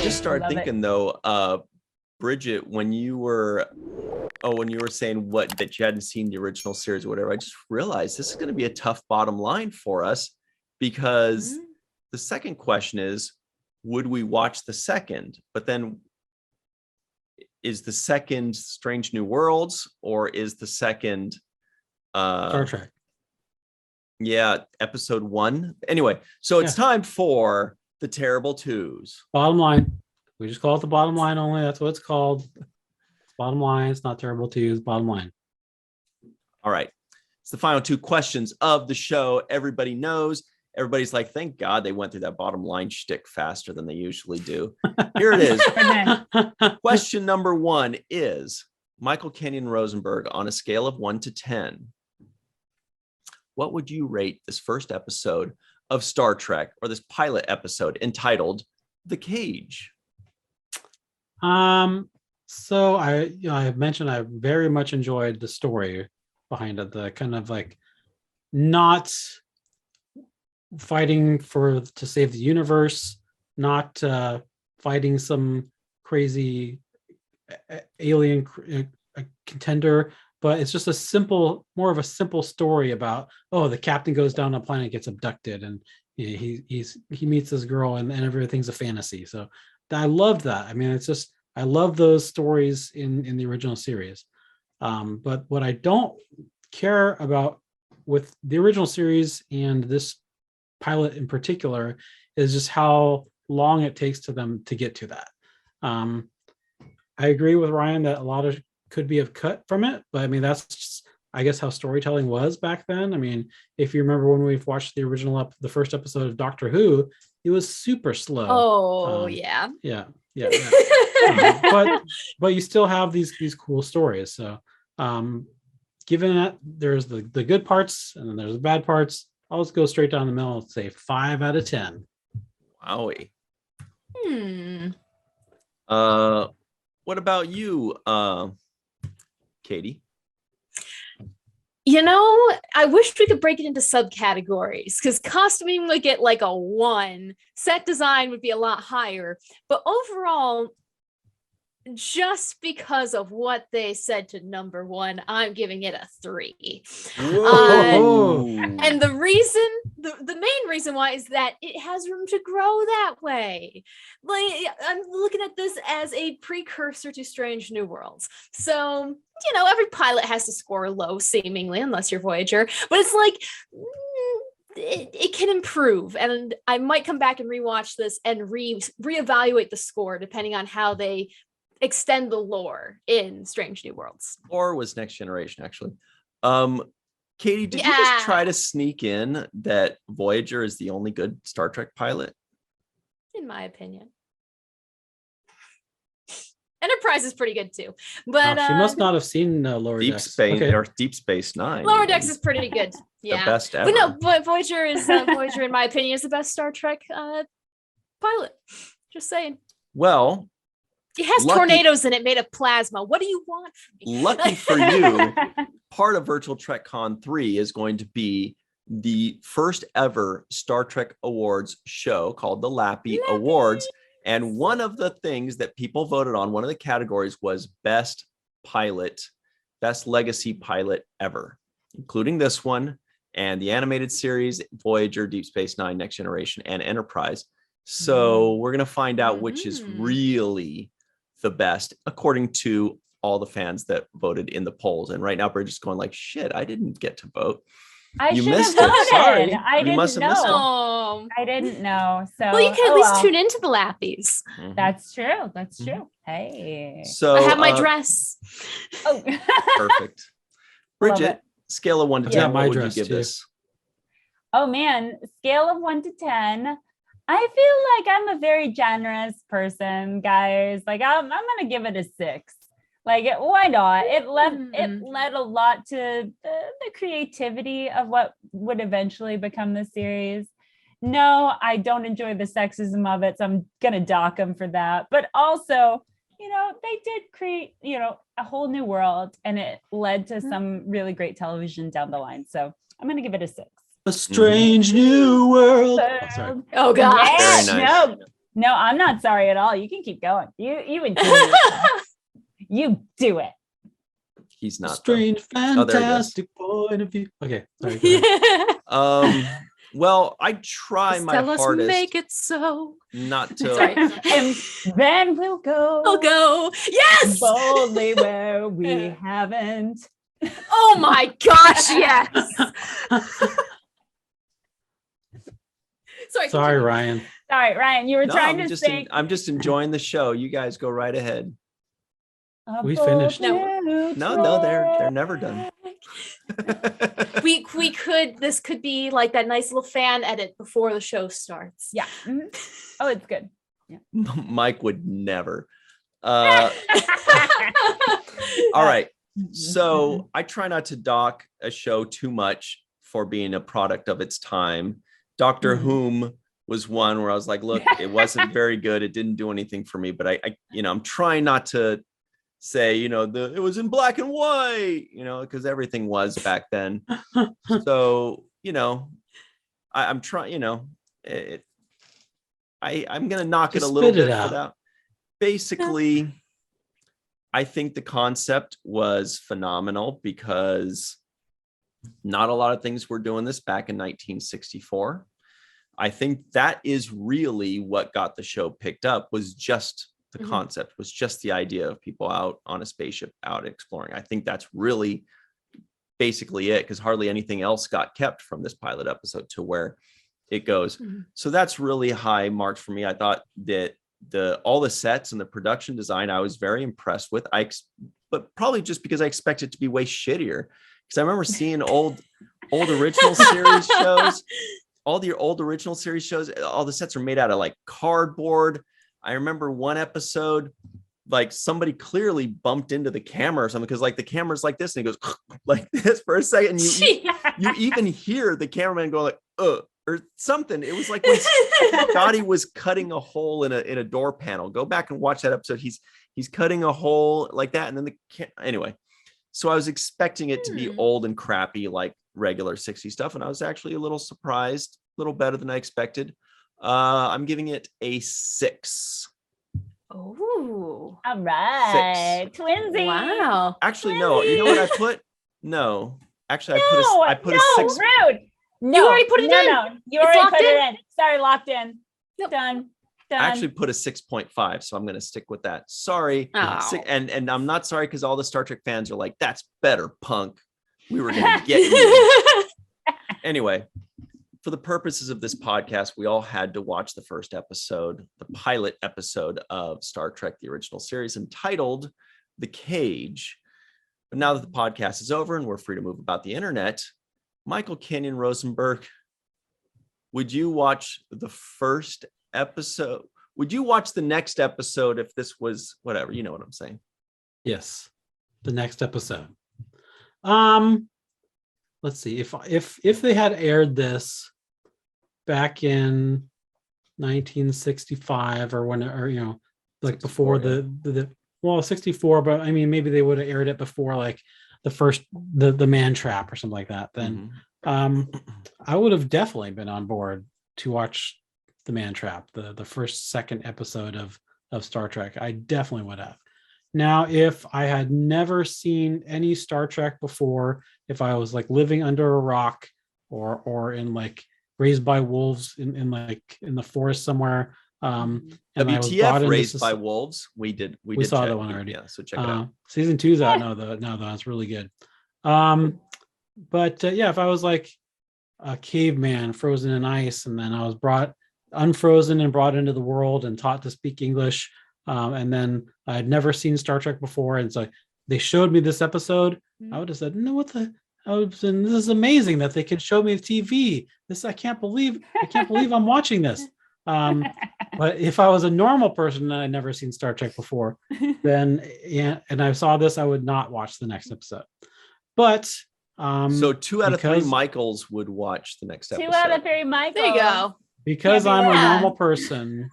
just started thinking though, Bridget, when you were saying that you hadn't seen the original series or whatever, I just realized this is going to be a tough bottom line for us because the second question is, would we watch the second? But then is the second Strange New Worlds or is the second Star Trek? Yeah, episode 1. Anyway, so it's time for the Terrible Twos. Bottom line. We just call it the bottom line only. That's what it's called. It's bottom line. It's not Terrible Twos. Bottom line. All right. It's the final 2 questions of the show. Everybody knows. Everybody's like, thank God they went through that bottom line shtick faster than they usually do. Here it is. Question number 1 is, Michael Kenyon Rosenberg, on a scale of 1 to 10, what would you rate this first episode of Star Trek, or this pilot episode entitled The Cage? So I mentioned I very much enjoyed the story behind it, the kind of like not fighting to save the universe, not fighting some crazy alien contender, but it's just more of a simple story about, the captain goes down on a planet, gets abducted, and he meets this girl, and everything's a fantasy. So I loved that. I mean, it's just, I love those stories in the original series. But what I don't care about with the original series and this pilot in particular is just how long it takes to them to get to that. I agree with Ryan that a lot of could be cut from it, but I mean, that's just, I guess, how storytelling was back then. I mean, if you remember when we've watched the first episode of Doctor Who, it was super slow. Oh, yeah. Yeah. But you still have these cool stories. So given that there's the good parts and then there's the bad parts, I'll just go straight down the middle and say 5 out of 10. Wowie. What about you, Katie? I wish we could break it into subcategories, because costuming would get like a 1, set design would be a lot higher, but overall, just because of what they said to number 1, I'm giving it a 3. And the main reason why is that it has room to grow that way. Like, I'm looking at this as a precursor to Strange New Worlds. So, every pilot has to score low, seemingly, unless you're Voyager. But it's like, it can improve. And I might come back and rewatch this and reevaluate the score, depending on how they extend the lore in Strange New Worlds. Or was Next Generation, actually. Katie, did you just try to sneak in that Voyager is the only good Star Trek pilot? In my opinion. Enterprise is pretty good too, but she must not have seen Lower Decks. Or Deep Space Nine. Lower Decks is pretty good. Yeah, the best ever. But Voyager, in my opinion, is the best Star Trek pilot. Just saying. Well, it has tornadoes in it made of plasma. What do you want from me? Lucky for you, part of Virtual Trek Con 3 is going to be the first ever Star Trek Awards show called the Lappy Awards. And one of the things that people voted on, one of the categories was best legacy pilot ever, including this one and the animated series, Voyager, Deep Space Nine, Next Generation, and Enterprise. So we're going to find out which is really the best, according to all the fans that voted in the polls. And right now, Bridget's going like, shit, I didn't get to vote. You missed it. Sorry. I didn't know. I didn't know. So well, you can at least tune into the Lappies. That's true. That's true. Hey. So I have my dress. Oh, perfect. Bridget, scale of 1 to 10. What would you give this? Oh man, scale of 1 to 10. I feel like I'm a very generous person, guys. Like I'm gonna give it a 6. Like, why not? It led a lot to the creativity of what would eventually become the series. No, I don't enjoy the sexism of it, so I'm gonna dock them for that. But also, they did create, a whole new world, and it led to some really great television down the line. So I'm gonna give it a 6. A strange new world. Oh God! Very nice. No, No, I'm not sorry at all. You can keep going. You enjoy yourself. You do it. He's not. Strange, Oh, there he goes. fantastic point of view. Okay, sorry. Go ahead. Well, I try Just my tell us, hardest make it so. not to. Sorry. And then we'll go. I'll go. Yes. Boldly where we haven't. Oh my gosh, yes. Sorry. Sorry, continue. Ryan. Sorry, Ryan, you were No, trying I'm to just say. I'm just enjoying the show. You guys go right ahead. We finished. No, they're never done. We could, this could be like that nice little fan edit before the show starts. Yeah. Mhm. Oh, it's good. Mike would never. All right. So I try not to dock a show too much for being a product of its time. Doctor Whom was one where I was like, look, it wasn't very good. It didn't do anything for me, but I I'm trying not to say, it was in black and white, because everything was back then. So, I'm trying, I'm going to knock Just it a little spit it bit out. for that. Basically, I think the concept was phenomenal because not a lot of things were doing this back in 1964. I think that is really what got the show picked up, was just the concept, was just the idea of people out on a spaceship out exploring. I think that's really basically it, because hardly anything else got kept from this pilot episode to where it goes. So that's really high marks for me. I thought that all the sets and the production design I was very impressed with. But probably just because I expected it to be way shittier, because I remember seeing old original series shows. All the old original series shows, all the sets are made out of like cardboard. I remember one episode, like somebody clearly bumped into the camera or something, because like the camera's like this and it goes like this for a second. You even hear the cameraman go like, or something. It was like when Scotty was cutting a hole in a door panel. Go back and watch that episode. He's cutting a hole like that. And then anyway, so I was expecting it to be old and crappy, like regular 60s stuff. And I was actually a little surprised, a little better than I expected. I'm giving it a 6. Oh, All right. 6. Twinsy. wow. Actually, no. You know what I put? No. Actually, I put a 6. Rude. No, You already put it in. No, you It's already locked put in? it in. Sorry, locked in. Yep. Done. I actually put a 6.5, so I'm going to stick with that. Sorry. Oh. And I'm not sorry, because all the Star Trek fans are like, that's better, punk. We were going to get you. Anyway, for the purposes of this podcast, we all had to watch the first episode, the pilot episode of Star Trek, the original series, entitled The Cage. But now that the podcast is over and we're free to move about the internet, Michael Kenyon Rosenberg, would you watch the first episode? Would you watch the next episode if this was whatever? You know what I'm saying? Yes, the next episode. Let's see, if they had aired this back in 1965 or when, or like before the 64, but I mean maybe they would have aired it before like the first the Man Trap or something like that, then I would have definitely been on board to watch the Man Trap, the first second episode of Star Trek. I definitely would have. Now, if I had never seen any Star Trek before, if I was like living under a rock or in like raised by wolves in the forest somewhere, and I was brought WTF into Raised by Wolves. We saw check that one already. Yeah, so check it out. Season 2's out now though. It's really good. But if I was like a caveman frozen in ice, and then I was brought unfrozen and brought into the world and taught to speak English, and then I had never seen Star Trek before, and so they showed me this episode, I would have said, no, this is amazing that they can show me TV. I can't believe I'm watching this. But if I was a normal person and I'd never seen Star Trek before, then and I saw this, I would not watch the next episode. But so 2 out of 3 Michaels would watch the next episode. 2 out of 3 Michaels. There you go. Because I'm a normal person,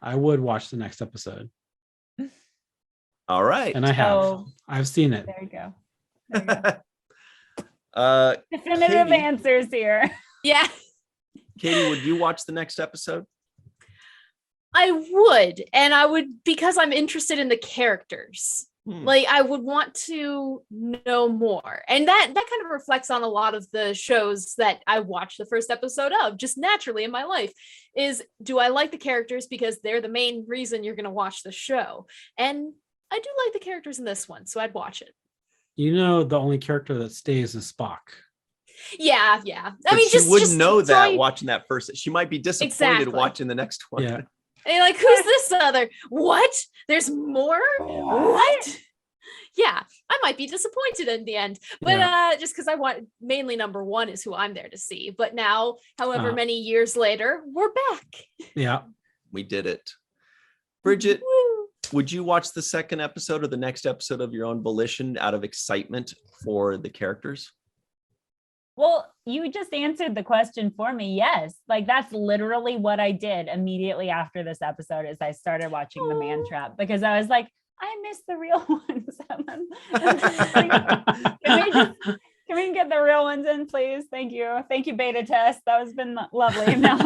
I would watch the next episode. All right. And I have. I've seen it. There you go. Definitive Katie, answers here. Yeah. Katie, would you watch the next episode? I would, and I would because I'm interested in the characters. Like I would want to know more. And that kind of reflects on a lot of the shows that I watched the first episode of just naturally in my life is, do I like the characters because they're the main reason you're going to watch the show? And I do like the characters in this one, so I'd watch it. You know, the only character that stays is Spock. Yeah. But she wouldn't know that throwing- watching that first. She might be disappointed Exactly. watching the next one. Yeah. And you're like, who's this other? What? There's more? What? Yeah, I might be disappointed in the end, but just because I want mainly number one is who I'm there to see. But now, however many years later, we're back. Yeah, we did it. Bridget, Woo. would you watch the second episode or the next episode of your own volition out of excitement for the characters? Well, you just answered the question for me. Yes. Like that's literally what I did immediately after this episode is I started watching The Man Trap because I was like, I miss the real ones. Can we get the real ones in, please? Thank you. Thank you, beta test. That has been lovely. Now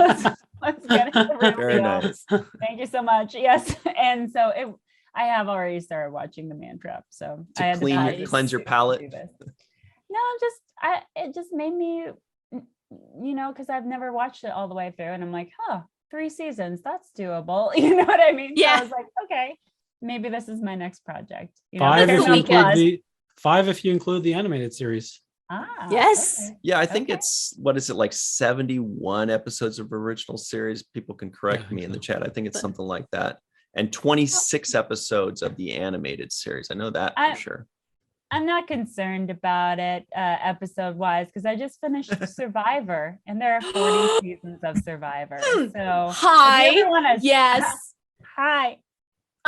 let's get into the real Very deal. nice. Thank you so much. Yes. And so I have already started watching The Man Trap. So I had to cleanse your palate. do this. No, it just made me, because I've never watched it all the way through, and I'm like, 3 seasons, that's doable. You know what I mean? Yeah. So I was like, okay, maybe this is my next project. Five if you Paramount include the animated series. Yes. Okay. Yeah, I think Okay. it's, what is it, like 71 episodes of original series? People can correct me in the chat. I think it's something like that. And 26 episodes of the animated series. I know that for sure. I'm not concerned about it episode wise because I just finished Survivor and there are 40 seasons of Survivor. So Hi. Yes. Hi.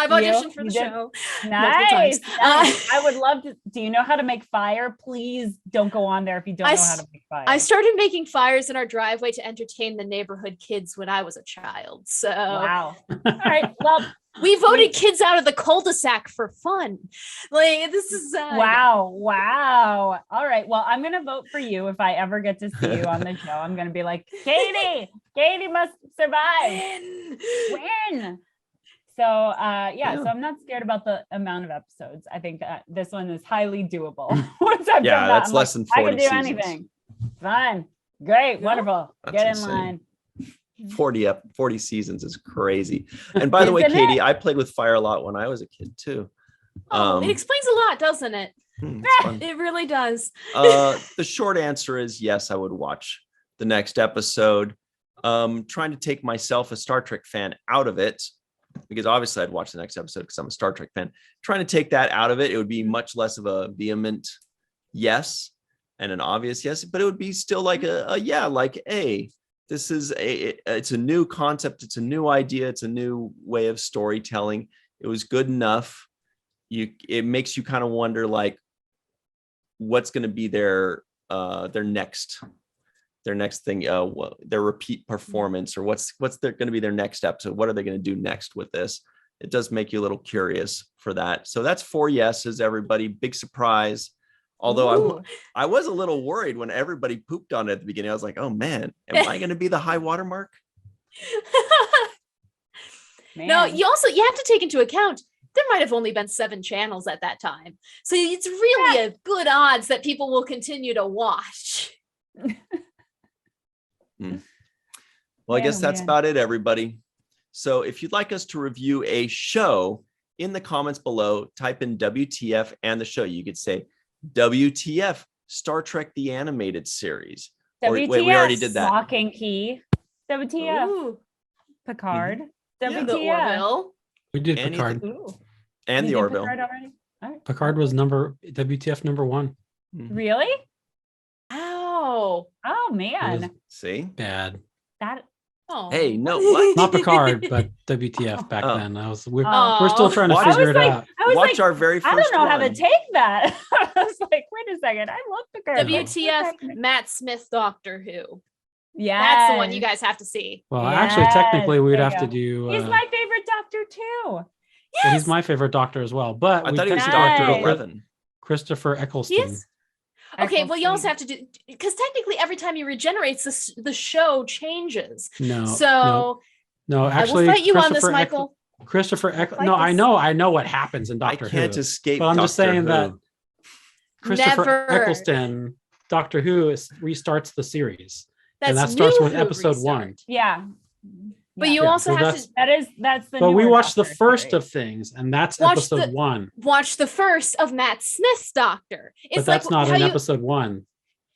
I've auditioned for the You did? show. Nice. times. I would love to. Do you know how to make fire? Please don't go on there if you don't know how to make fire. I started making fires in our driveway to entertain the neighborhood kids when I was a child. So Wow. All right. Well, we voted kids out of the cul-de-sac for fun. Like this is wow. All right. Well, I'm gonna vote for you if I ever get to see you on the show. I'm gonna be like, Katie must survive. Win. So so I'm not scared about the amount of episodes. I think that this one is highly doable. Once I've done that, that's I'm less than 40 I can do seasons. anything. Fun. Great. Wonderful. That's Get in insane. line. 40 seasons is crazy. And by the way, Isn't Katie, it? I played with fire a lot when I was a kid too. it explains a lot, doesn't it? It's fun. It really does. The short answer is yes, I would watch the next episode. Trying to take myself, a Star Trek fan, out of it, because obviously I'd watch the next episode because I'm a Star Trek fan. Trying to take that out of it, it would be much less of a vehement yes and an obvious yes, but it would be still like a yeah, like this is it's a new concept, it's a new idea, it's a new way of storytelling. It was good enough. It makes you kind of wonder like what's going to be their next thing, their repeat performance, or what's going to be their next episode. What are they going to do next with this? It does make you a little curious for that. So that's 4 yeses, everybody. Big surprise. Although I was a little worried when everybody pooped on it at the beginning. I was like, oh man, am I going to be the high watermark? No, you have to take into account there might have only been 7 channels at that time. So it's really a good odds that people will continue to watch. Well, I guess that's about it, everybody. So if you'd like us to review a show, in the comments below, type in WTF and the show. You could say WTF Star Trek the Animated Series. WTF, wait, we already did that. Lock and Key. WTF. Ooh. Picard. WTF. The Orville. We did Anything. Picard. Ooh. And You the did Orville. Picard already? All right. Picard was WTF number 1. Really? Ow. Oh man. See? Bad. That Oh. Hey, no, what? Not Picard, but WTF back Oh. then. We're Oh. still trying to Watch- figure I was it like, out. Watch our very first I don't know how to one. take that. I was like, wait a second. I love Picard. WTF Matt Smith Doctor Who. Yeah. That's the one you guys have to see. Well, Yes, actually, technically, we would there have you to go. do. He's my favorite doctor too. so he's my favorite Doctor as well. But I we thought he was technically Dr. Nice. 11. Christopher He Eccleston. is? Okay, well, you also have to do, because technically every time he regenerates, the show changes. No. So No, I will actually, fight you on this, Christopher Michael. Christopher Eccleston. Fight No, I this. know what happens in I Doctor can't Who. escape. But I'm just Doctor saying Who. that Christopher Never. Eccleston, Doctor Who, restarts the series, That's and that starts new with Who episode restart. 1. Yeah. But Yeah. you Yeah, also so have that's- to That's the But we newer watched the Doctor first series. of things, and that's Watch episode the- 1. watch the first of Matt Smith's Doctor. It's But that's like not how in you, episode 1.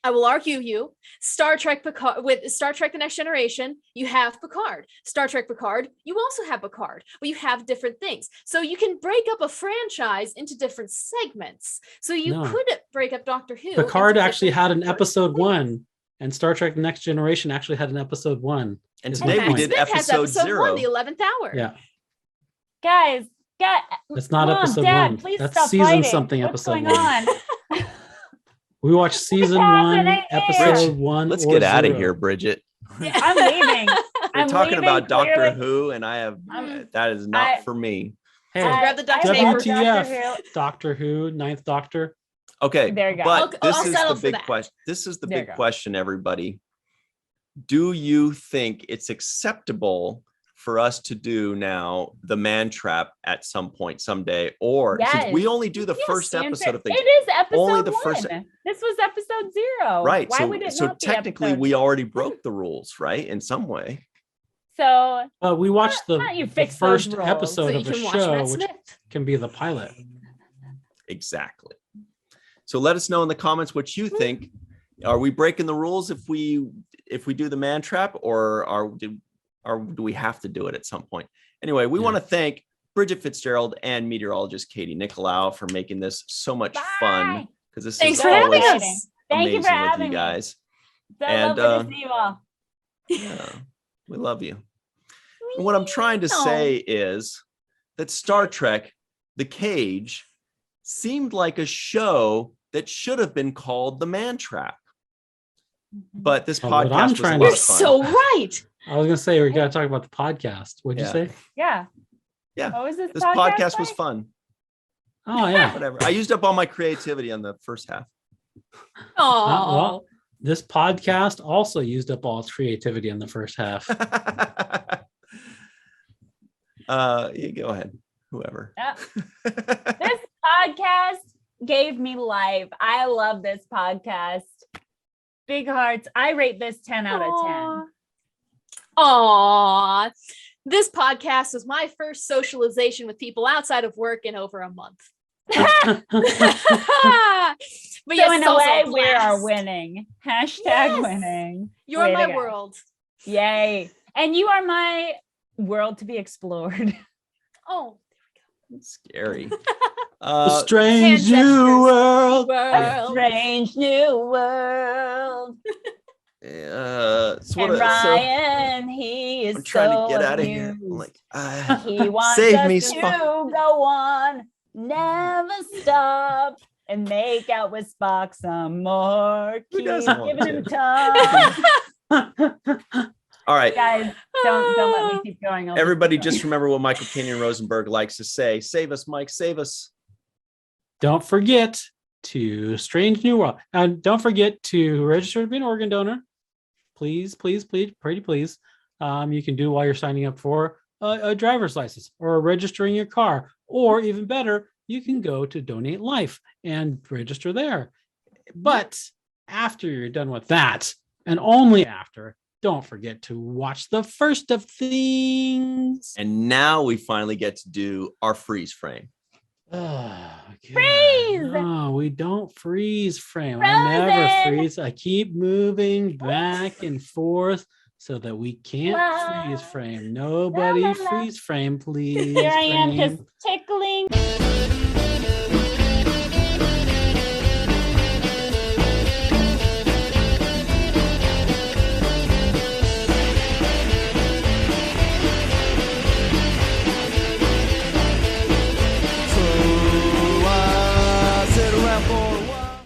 I will argue you. Star Trek Picard, with Star Trek The Next Generation, you have Picard. Star Trek Picard, you also have Picard, but you have different things. So you can break up a franchise into different segments. So you No. could break up Doctor Who. Picard into actually different had an first episode segments. 1, and Star Trek: The Next Generation actually had an episode 1. And is And my today we Matt did Smith has episode 0. 1, the 11th hour. Yeah, Guys, that's not Mom, episode Dad, 1. Please That's stop season fighting. something. What's Episode going 1. on? We watched season 1, happening here? episode 1. Let's or get out of 0. here, Bridget. I'm leaving. We're I'm talking leaving, about Doctor clearly. Who, and I have I'm- that is not I- for me. Hey, grab the duct I tape. love WTF Doctor Who, 9th Doctor. Okay, There you go. but I'll this is settle the for big that. question. This is the There you big go. question, everybody. Do you think it's acceptable for us to do now the man trap at some point someday, or since we Yes. only do the Yes, first answer. episode of things? It is episode Only the 1. first- This was episode 0. Right. Why would it So not be technically episode we already broke the rules, right? In some way. So We watched the, not you the fix those first rules. episode So you of a can watch show, Matt which Smith. can be the pilot. Exactly. So let us know in the comments what you think. Are we breaking the rules if we do the man trap, or do we have to do it at some point? Anyway, we Yeah. want to thank Bridget Fitzgerald and meteorologist Katie Nicolau for making this so much fun, Bye. because this Thanks is for having always us. Thank you amazing for with having you me. guys. So And, lovely to see you all. Yeah, we love you. And what I'm trying to say is that Star Trek, The Cage, seemed like a show that should have been called The Man Trap. But this Oh, what I'm podcast was a trying lot to- You're of fun. so right. I was gonna say we gotta talk about the podcast. What'd you Yeah. say? Yeah. Yeah. What was This podcast was like? fun. Oh yeah. Whatever. I used up all my creativity on the first half. Oh, well, this podcast also used up all its creativity in the first half. You go ahead. Whoever. This podcast gave me life. I love this podcast. Big hearts. I rate this 10 out of 10. Aw. This podcast was my first socialization with people outside of work in over a month. But So yes, in it's a also way, a we are blast. winning. Hashtag Yes. winning. You're Way to my go. world. Yay. And you are my world to be explored. Oh, Scary. A strange hand new gestures. world. A world. strange new world. So And what, so Ryan, he is I'm trying so to get out of here. amused. I'm like, He wants Save us me, to Spock. go on, never stop, and make out with Spock some more. Who Keep doesn't want giving him to? time. all right. Guys, don't let me keep going. I'll Everybody keep going. just remember what Michael Kenyon Rosenberg likes to say. Save us, Mike, save us. Don't forget to Strange New World. And don't forget to register to be an organ donor. Please, please, please, pretty please. You can do while you're signing up for a driver's license or registering your car. Or even better, you can go to Donate Life and register there. But after you're done with that, and only after, don't forget to watch the first of things. And now we finally get to do our freeze frame. Freeze! No, we don't freeze frame. I never Frozen! freeze. I keep moving back and forth so that we can't La. freeze frame. Nobody La, la, la. freeze frame, please. Here I am frame. just tickling.